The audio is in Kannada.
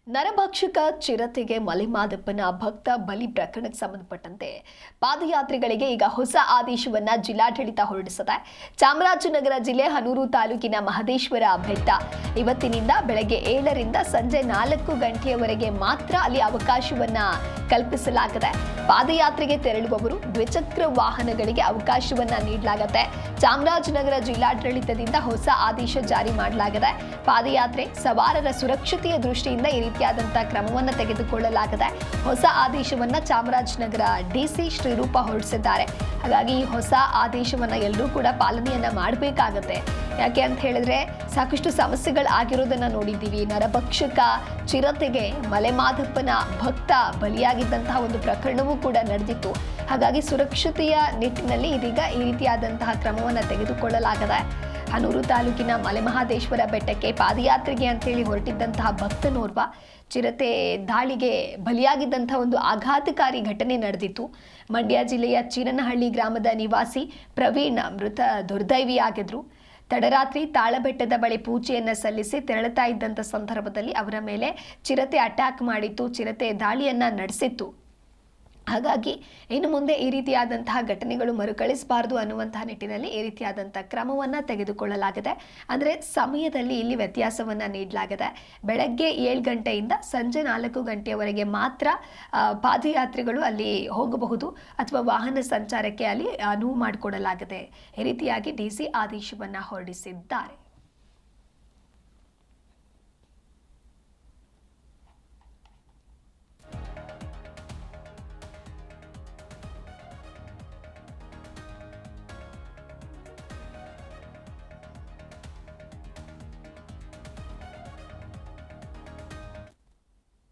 ನರಭಕ್ಷಕ ಚಿರತೆಗೆ ಮಲೆಮಾದಪ್ಪನ ಭಕ್ತ ಬಲಿ ಪ್ರಕರಣಕ್ಕೆ ಸಂಬಂಧಪಟ್ಟಂತೆ ಪಾದಯಾತ್ರಿಗಳಿಗೆ ಈಗ ಹೊಸ ಆದೇಶವನ್ನ ಜಿಲ್ಲಾಡಳಿತ ಹೊರಡಿಸಿದೆ. ಚಾಮರಾಜನಗರ ಜಿಲ್ಲೆ ಹನೂರು ತಾಲೂಕಿನ ಮಹದೇಶ್ವರ ಬೆಟ್ಟ ಇವತ್ತಿನಿಂದ ಬೆಳಗ್ಗೆ 7ರಿಂದ ಸಂಜೆ 4 ಗಂಟೆಯವರೆಗೆ ಮಾತ್ರ ಅಲ್ಲಿ ಅವಕಾಶವನ್ನ ಕಲ್ಪಿಸಲಾಗಿದೆ. ಪಾದಯಾತ್ರೆಗೆ ತೆರಳುವವರು ದ್ವಿಚಕ್ರ ವಾಹನಗಳಿಗೆ ಅವಕಾಶವನ್ನ ನೀಡಲಾಗುತ್ತೆ. ಚಾಮರಾಜನಗರ ಜಿಲ್ಲಾಡಳಿತದಿಂದ ಹೊಸ ಆದೇಶ ಜಾರಿ ಮಾಡಲಾಗಿದೆ. ಪಾದಯಾತ್ರೆ ಸವಾರರ ಸುರಕ್ಷತೆಯ ದೃಷ್ಟಿಯಿಂದ ಈ ರೀತಿಯಾದಂತಹ ಕ್ರಮವನ್ನು ತೆಗೆದುಕೊಳ್ಳಲಾಗಿದೆ. ಹೊಸ ಆದೇಶವನ್ನ ಚಾಮರಾಜನಗರ ಡಿಸಿ ಶ್ರೀರೂಪ ಹೊರಡಿಸಿದ್ದಾರೆ. ಹಾಗಾಗಿ ಈ ಹೊಸ ಆದೇಶವನ್ನ ಎಲ್ಲರೂ ಕೂಡ ಪಾಲನೆಯನ್ನ ಮಾಡಬೇಕಾಗತ್ತೆ. ಯಾಕೆ ಅಂತ ಹೇಳಿದ್ರೆ ಸಾಕಷ್ಟು ಸಮಸ್ಯೆಗಳು ಆಗಿರೋದನ್ನ ನೋಡಿದ್ದೀವಿ. ನರಭಕ್ಷಕ ಚಿರತೆಗೆ ಮಲೆಮಾದಪ್ಪನ ಭಕ್ತ ಬಲಿಯಾಗಿದ್ದಂತಹ ಒಂದು ಪ್ರಕರಣವೂ ಕೂಡ ನಡೆದಿತ್ತು. ಹಾಗಾಗಿ ಸುರಕ್ಷತೆಯ ನಿಟ್ಟಿನಲ್ಲಿ ಇದೀಗ ಈ ರೀತಿಯಾದಂತಹ ಕ್ರಮವನ್ನು ತೆಗೆದುಕೊಳ್ಳಲಾಗಿದೆ. ಹನೂರು ತಾಲೂಕಿನ ಮಲೆಮಹದೇಶ್ವರ ಬೆಟ್ಟಕ್ಕೆ ಪಾದಯಾತ್ರೆಗೆ ಅಂತೇಳಿ ಹೊರಟಿದ್ದಂತಹ ಭಕ್ತನೋರ್ವ ಚಿರತೆ ದಾಳಿಗೆ ಬಲಿಯಾಗಿದ್ದಂತಹ ಒಂದು ಆಘಾತಕಾರಿ ಘಟನೆ ನಡೆದಿತ್ತು. ಮಂಡ್ಯ ಜಿಲ್ಲೆಯ ಚೀರನಹಳ್ಳಿ ಗ್ರಾಮದ ನಿವಾಸಿ ಪ್ರವೀಣ್ ಮೃತ ದುರ್ದೈವಿಯಾಗಿದ್ರು. ತಡರಾತ್ರಿ ತಾಳಬೆಟ್ಟದ ಬಳಿ ಪೂಜೆಯನ್ನ ಸಲ್ಲಿಸಿ ತೆರಳುತ್ತಾ ಇದ್ದಂಥ ಸಂದರ್ಭದಲ್ಲಿ ಅವರ ಮೇಲೆ ಚಿರತೆ ಅಟ್ಯಾಕ್ ಮಾಡಿತ್ತು, ಚಿರತೆ ದಾಳಿಯನ್ನ ನಡೆಸಿತ್ತು. ಹಾಗಾಗಿ ಇನ್ನು ಮುಂದೆ ಈ ರೀತಿಯಾದಂತಹ ಘಟನೆಗಳು ಮರುಕಳಿಸಬಾರದು ಅನ್ನುವಂತಹ ನಿಟ್ಟಿನಲ್ಲಿ ಈ ರೀತಿಯಾದಂತಹ ಕ್ರಮವನ್ನು ತೆಗೆದುಕೊಳ್ಳಲಾಗಿದೆ. ಅಂದರೆ ಸಮಯದಲ್ಲಿ ಇಲ್ಲಿ ವ್ಯತ್ಯಾಸವನ್ನು ನೀಡಲಾಗಿದೆ. ಬೆಳಗ್ಗೆ 7 ಗಂಟೆಯಿಂದ ಸಂಜೆ 4 ಗಂಟೆಯವರೆಗೆ ಮಾತ್ರ ಪಾದಯಾತ್ರಿಗಳು ಅಲ್ಲಿ ಹೋಗಬಹುದು ಅಥವಾ ವಾಹನ ಸಂಚಾರಕ್ಕೆ ಅಲ್ಲಿ ಅನುವು ಮಾಡಿಕೊಡಲಾಗಿದೆ. ಈ ರೀತಿಯಾಗಿ ಡಿಸಿ ಆದೇಶವನ್ನು ಹೊರಡಿಸಿದ್ದಾರೆ.